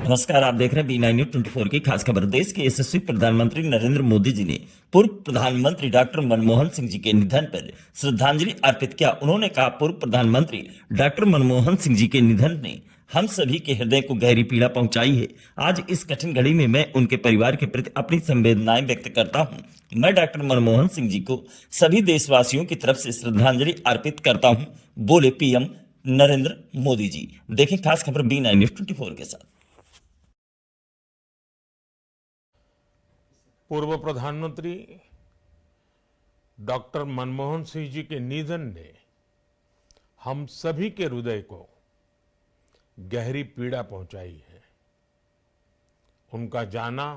नमस्कार, आप देख रहे हैं बी9 न्यूज 24 की खास खबर। देश के यशस्वी प्रधानमंत्री नरेंद्र मोदी जी ने पूर्व प्रधानमंत्री डॉक्टर मनमोहन सिंह जी के निधन पर श्रद्धांजलि अर्पित किया। उन्होंने कहा, पूर्व प्रधानमंत्री डॉक्टर मनमोहन सिंह जी के निधन ने हम सभी के हृदय को गहरी पीड़ा पहुंचाई है। आज इस कठिन घड़ी में मैं उनके परिवार के प्रति अपनी संवेदनाएं व्यक्त करता हूं। मैं डॉक्टर मनमोहन सिंह जी को सभी देशवासियों की तरफ से श्रद्धांजलि अर्पित करता हूं, बोले पीएम नरेंद्र मोदी जी। देखें खास खबर बी9 न्यूज 24 के साथ। पूर्व प्रधानमंत्री डॉक्टर मनमोहन सिंह जी के निधन ने हम सभी के हृदय को गहरी पीड़ा पहुंचाई है। उनका जाना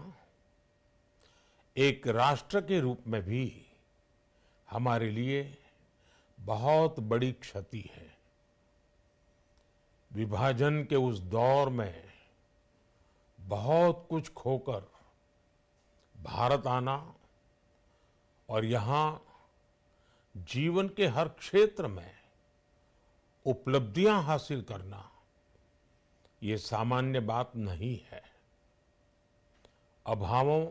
एक राष्ट्र के रूप में भी हमारे लिए बहुत बड़ी क्षति है। विभाजन के उस दौर में बहुत कुछ खोकर भारत आना और यहाँ जीवन के हर क्षेत्र में उपलब्धियां हासिल करना, ये सामान्य बात नहीं है। अभावों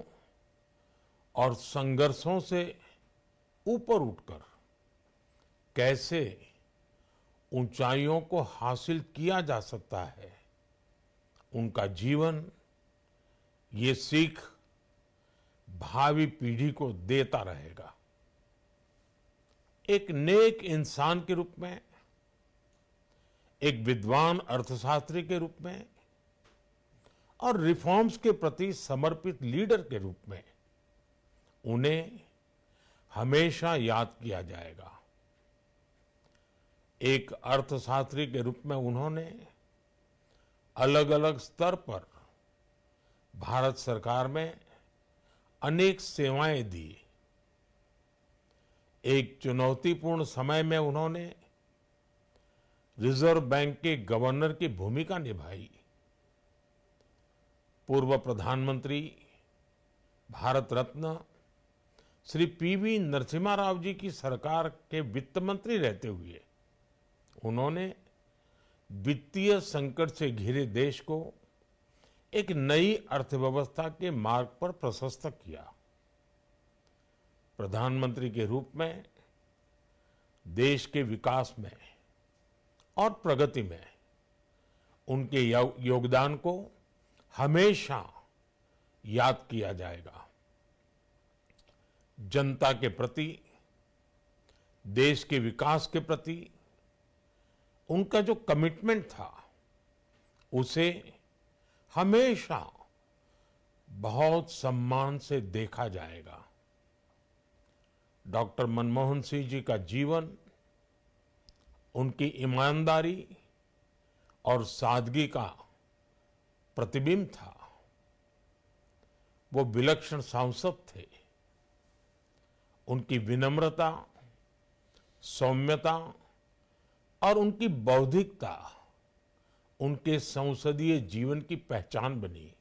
और संघर्षों से ऊपर उठकर कैसे ऊंचाइयों को हासिल किया जा सकता है, उनका जीवन ये सीख भावी पीढ़ी को देता रहेगा। एक नेक इंसान के रूप में, एक विद्वान अर्थशास्त्री के रूप में और रिफॉर्म्स के प्रति समर्पित लीडर के रूप में उन्हें हमेशा याद किया जाएगा। एक अर्थशास्त्री के रूप में उन्होंने अलग अलग स्तर पर भारत सरकार में अनेक सेवाएं दी। एक चुनौतीपूर्ण समय में उन्होंने रिजर्व बैंक के गवर्नर की भूमिका निभाई। पूर्व प्रधानमंत्री भारत रत्न श्री पीवी नरसिम्हा राव जी की सरकार के वित्त मंत्री रहते हुए उन्होंने वित्तीय संकट से घिरे देश को एक नई अर्थव्यवस्था के मार्ग पर प्रशस्त किया। प्रधानमंत्री के रूप में देश के विकास में और प्रगति में उनके योगदान को हमेशा याद किया जाएगा। जनता के प्रति, देश के विकास के प्रति उनका जो कमिटमेंट था, उसे हमेशा बहुत सम्मान से देखा जाएगा। डॉक्टर मनमोहन सिंह जी का जीवन उनकी ईमानदारी और सादगी का प्रतिबिंब था। वो विलक्षण सांसद थे। उनकी विनम्रता, सौम्यता और उनकी बौद्धिकता उनके संसदीय जीवन की पहचान बनी।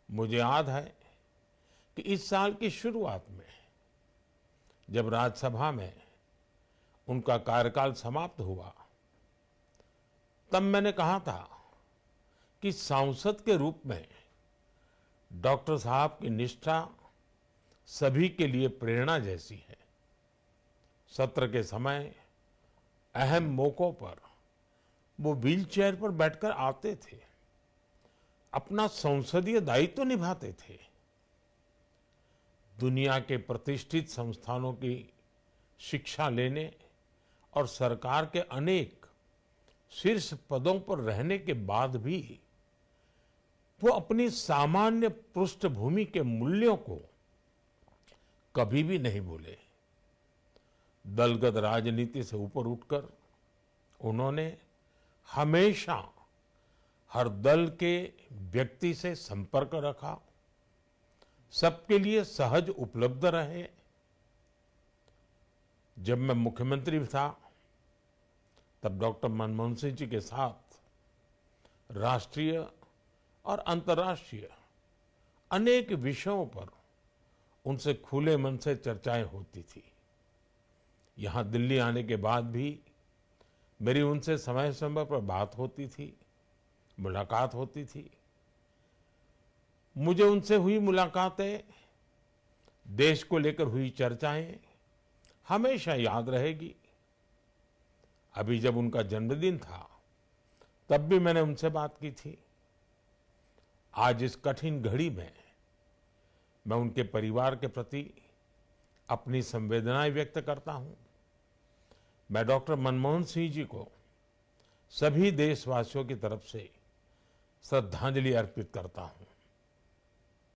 मुझे याद है कि इस साल की शुरुआत में जब राज्यसभा में उनका कार्यकाल समाप्त हुआ, तब मैंने कहा था कि सांसद के रूप में डॉक्टर साहब की निष्ठा सभी के लिए प्रेरणा जैसी है। सत्र के समय अहम मौकों पर वो व्हीलचेयर पर बैठकर आते थे, अपना संसदीय दायित्व निभाते थे। दुनिया के प्रतिष्ठित संस्थानों की शिक्षा लेने और सरकार के अनेक शीर्ष पदों पर रहने के बाद भी वो अपनी सामान्य पृष्ठभूमि के मूल्यों को कभी भी नहीं भूले। दलगत राजनीति से ऊपर उठकर उन्होंने हमेशा हर दल के व्यक्ति से संपर्क रखा, सबके लिए सहज उपलब्ध रहे। जब मैं मुख्यमंत्री था, तब डॉक्टर मनमोहन सिंह जी के साथ राष्ट्रीय और अंतर्राष्ट्रीय अनेक विषयों पर उनसे खुले मन से चर्चाएं होती थी। यहाँ दिल्ली आने के बाद भी मेरी उनसे समय समय पर बात होती थी। मुलाकात होती थी। मुझे उनसे हुई मुलाकातें, देश को लेकर हुई चर्चाएं हमेशा याद रहेगी। अभी जब उनका जन्मदिन था, तब भी मैंने उनसे बात की थी। आज इस कठिन घड़ी में मैं उनके परिवार के प्रति अपनी संवेदनाएं व्यक्त करता हूं। मैं डॉक्टर मनमोहन सिंह जी को सभी देशवासियों की तरफ से श्रद्धांजलि अर्पित करता हूं।